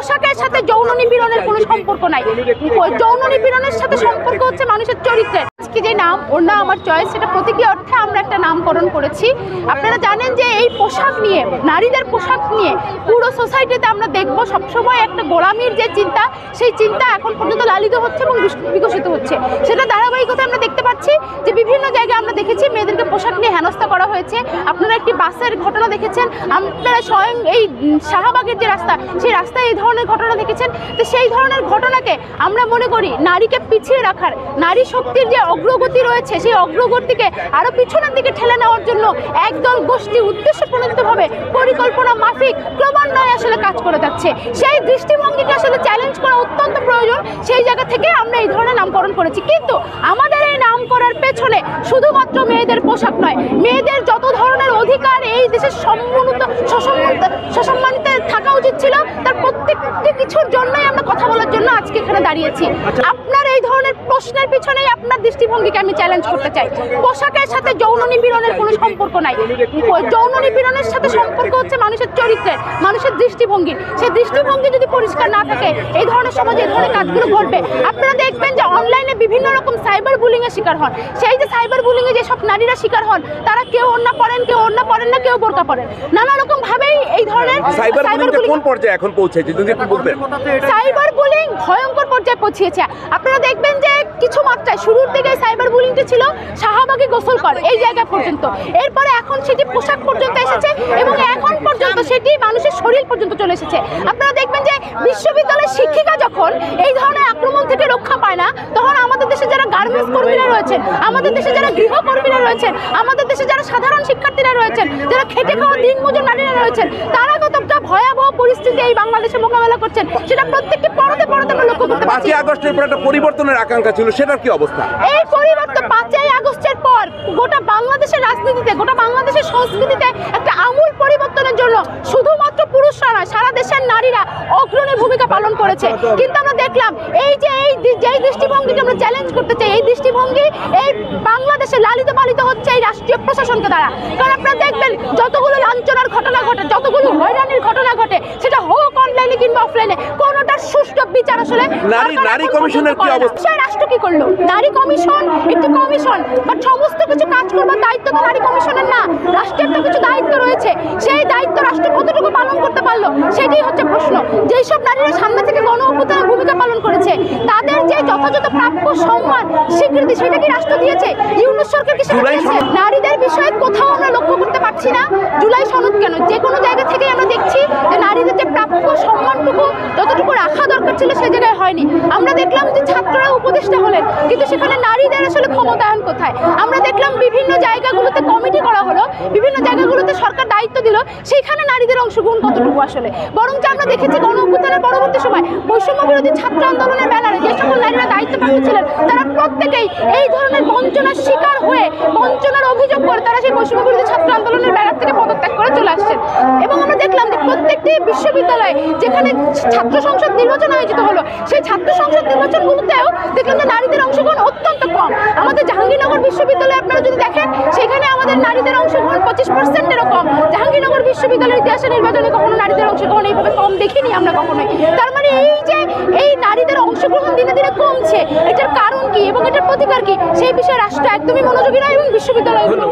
পোশাকের সাথে যৌন নিপীড়নের কোনো সম্পর্ক নাই। যৌন নিপীড়নের সাথে সম্পর্ক হচ্ছে মানুষের চরিত্রের। আজকে যে নাম, ওর নাম আমার চয়েস, সেটা প্রতীকী অর্থে আমরা একটা নামকরণ করেছি। আপনারা জানেন যে এই পোশাক নিয়ে, নারীদের পোশাক নিয়ে পুরো সোসাইটিতে আমরা দেখব সবসময় একটা গোলামির যে চিন্তা, সেই চিন্তা এখন পর্যন্ত লালিত হচ্ছে এবং বিকশিত হচ্ছে। সেটা ধারাবাহিকতা আমরা দেখতে পাচ্ছি যে বিভিন্ন জায়গায় আমরা দেখেছি মেয়েদেরকে পোশাক নিয়ে হেনস্থা করা হয়েছে। আপনারা একটি বাসের ঘটনা দেখেছেন, আপনারা স্বয়ং এই শাহবাগের যে রাস্তা, সেই রাস্তায় এই ধরনের ঘটনা দেখেছেন। তো সেই ধরনের ঘটনাকে আমরা মনে করি নারীকে পিছিয়ে রাখার, নারী শক্তির যে অগ্রগতি রয়েছে সেই অগ্রগতিকে আরো পিছনের দিকে ঠেলে নেওয়ার জন্য একদল গোষ্ঠী উদ্দেশ্য প্রণোদিতভাবে পরিকল্পনা মাফিক ক্রমান্বয়ে আসলে কাজ করে যাচ্ছে। সেই দৃষ্টিভঙ্গিকে আসলে চ্যালেঞ্জ করা অত্যন্ত প্রয়োজন। সেই জায়গা থেকে আমরা এই ধরনের নামকরণ করেছি। কিন্তু আমাদের এই নাম করার পেছনে শুধুমাত্র মেয়েদের পোশাক নয়, মেয়েদের যত ধরনের অধিকার এই দেশের সসম্মানিত থাকা উচিত ছিল, তার প্রত্যেকটি কিছুর জন্যই আমরা কথা বলার জন্য আজকে এখানে দাঁড়িয়েছি। আপনার এই ধরনের প্রশ্নের পিছনেই আপনার দৃষ্টিভঙ্গিকে আমি চ্যালেঞ্জ করতে চাই। পোশাকের সাথে যৌন নিপীড়নের কোনো সম্পর্ক নাই। যৌন নিপীড়নের সাথে সম্পর্ক হচ্ছে মানুষের চরিত্রের, মানুষের দৃষ্টিভঙ্গির। সেই দৃষ্টিভঙ্গি যদি পরিষ্কার না থাকে, এই ধরনের সমাজে এই ধরনের কাজগুলো ঘটবে। আপনারা দেখবেন যে অনলাইনে বিভিন্ন রকম সাইবার বুলিং এর শিকার হন। সেই যে সাইবার বুলিং এ যেসব নারীরা শিকার হন, তারা কেউ ওড়না পরেন, কেউ ওড়না পরেন না, কেউ বোরকা পরেন, নানা রকম ভাবেই এই ধরনের সাইবার বুলিং কোন পর্যায়ে এখন পৌঁছেছে যদি একটু বলতেন। সাইবার বুলিং ভয়ঙ্কর পর্যায়ে পৌঁছেছে। আপনারা দেখবেন যে কিছু মাত্রায় শুরুর দিকে সাইবার বুলিংটি ছিল শাহবাগে গোসল কর এই জায়গা পর্যন্ত, এরপরে এখন সেটি পোশাক পর্যন্ত এসেছে এবং এখন পর্যন্ত সেটি মানুষের শরীর পর্যন্ত চলে এসেছে। আপনারা দেখবেন যে বিশ্ববিদ্যালয়ের শিক্ষিকা যখন এই ধরনের আক্রমণ থেকে রক্ষা পায় না, তখন আমাদের দেশে যারা গার্মেন্টস কর্মীরা রয়েছেন, আমাদের দেশে যারা গৃহকর্মীরা রয়েছেন, আমাদের দেশে যারা সাধারণ শিক্ষার্থীরা রয়েছেন, যারা খেটে খাওয়া দিনমজুর নারীরা রয়েছেন, তারা কতটা ভয়াবহ পরিস্থিতি এই বাংলাদেশে মোকাবেলা করছেন সেটা প্রত্যেকটি পরতে পরতে আমরা লক্ষ্য করতে পারছি। 5ই আগস্টের পর একটা পরিবর্তনের আকাঙ্ক্ষা ছিল, সেটার কি অবস্থা? এই পরিবর্তন 5ই আগস্টের পর গোটা বাংলাদেশের রাজনীতিতে, গোটা বাংলাদেশের সংস্কৃতিতে একটা আমূল পরিবর্তনের জন্য শুধুমাত্র পুরুষরা নয়, সারা দেশের নারীরা অগ্রণী ভূমিকা পালন করেছে। কিন্তু আমরা দেখলাম এই যে যেই দৃষ্টিভঙ্গিকে আমরা চ্যালেঞ্জ করতে চাই, এই দৃষ্টিভঙ্গি এই বাংলাদেশে লালিত পালিত হচ্ছে এই রাষ্ট্রীয় প্রশাসনকে দ্বারা। কারণ আপনারা দেখবেন যতগুলো লাঞ্ছনার ঘটনা ঘটে, যতগুলো হয়রানির ঘটনা ঘটে, সেটা হোক অনলাইনে কিংবা অফলাইনে, কোনোটার সুষ্ঠু বিচার আসলে নারী কমিশনের কি অবস্থা? রাষ্ট্র কি করলো? নারী কমিশন একটি কমিশন, বাট সমস্ত কিছু কাজ করবার দায়িত্ব তো নারী কমিশনের না। রাষ্ট্রের তো কিছু দায়িত্ব রয়েছে, সেই দায়িত্ব রাষ্ট্র কতটুকু পালন করতে পারলো সেটাই হচ্ছে প্রশ্ন। যেই সব নারীরা সামনে থেকে গণ অভ্যুত্থানের ভূমিকা পালন করেছে, তাদের যে যথাযথ প্রাপ্য সম্মান স্বীকৃতি সেটা কি রাষ্ট্র দিয়েছে? ইউনূস সরকার কি সেটা দিয়েছে? নারীদের বিষয়ে কোথাও আমরা লক্ষ্য করতে পারছি না। জুলাই সনদ কেন, যে কোনো জায়গা থেকে আমরা দেখছি যে নারীদের যে প্রাপ্য সম্মানটুকু যতটুকু রাখা দরকার ছিল সে জায়গায় হয়নি। আমরা দেখলাম যে ছাত্ররা উপদেষ্টা হলেন, কিন্তু সেখানে নারীদের আসলে ক্ষমতায়ন কোথায়? আমরা দেখলাম বিভিন্ন জায়গাগুলোতে কমিটি করা হলো, বিভিন্ন জায়গাগুলোতে সরকার দায়িত্ব দিল, সেখানে নারীদের অংশগ্রহণ কতটুকু আসলে? বরঞ্চ আমরা দেখেছি গণ অভ্যুত্থানের পরবর্তী সময় বৈষম্য বিরোধী ছাত্র আন্দোলনের ব্যানারে যে সকল নারীরা দায়িত্বপ্রাপ্ত ছিলেন, তারা প্রত্যেকেই এই ধরনের বঞ্চনার শিকার হয়ে, বঞ্চনার অভিযোগ করে তারা সেই বৈষম্য বিরোধী ছাত্র আন্দোলনের ব্যানার থেকে পদত্যাগ করে চলে আসছেন। এবং আমরা দেখলাম যে প্রত্যেকটি বিশ্ববিদ্যালয়ে যেখানে ছাত্র সংসদ নির্বাচন আয়োজিত হলো, সেই ছাত্র সংসদ নির্বাচনগুলোতেও দেখলাম যে নারীদের অংশগ্রহণ অত্যন্ত কম। আমাদের জাহাঙ্গীরনগর বিশ্ববিদ্যালয়ে আপনারা যদি দেখেন, সেখানে আমাদের নারীদের অংশগ্রহণ 25%-এরও কম। জাহাঙ্গীরনগর বিশ্ববিদ্যালয়ের ইতিহাসে নির্বাচনে কখনো নারীদের অংশগ্রহণ এইভাবে কম দেখিনি আমরা কখনোই। তার মানে এই যে এই নারীদের অংশগ্রহণ দিনে দিনে কমছে, এটার কারণ কি এবং এটার প্রতিকার কি, সেই বিষয়ে রাষ্ট্র একদমই মনোযোগী নয় এবং বিশ্ববিদ্যালয়গুলো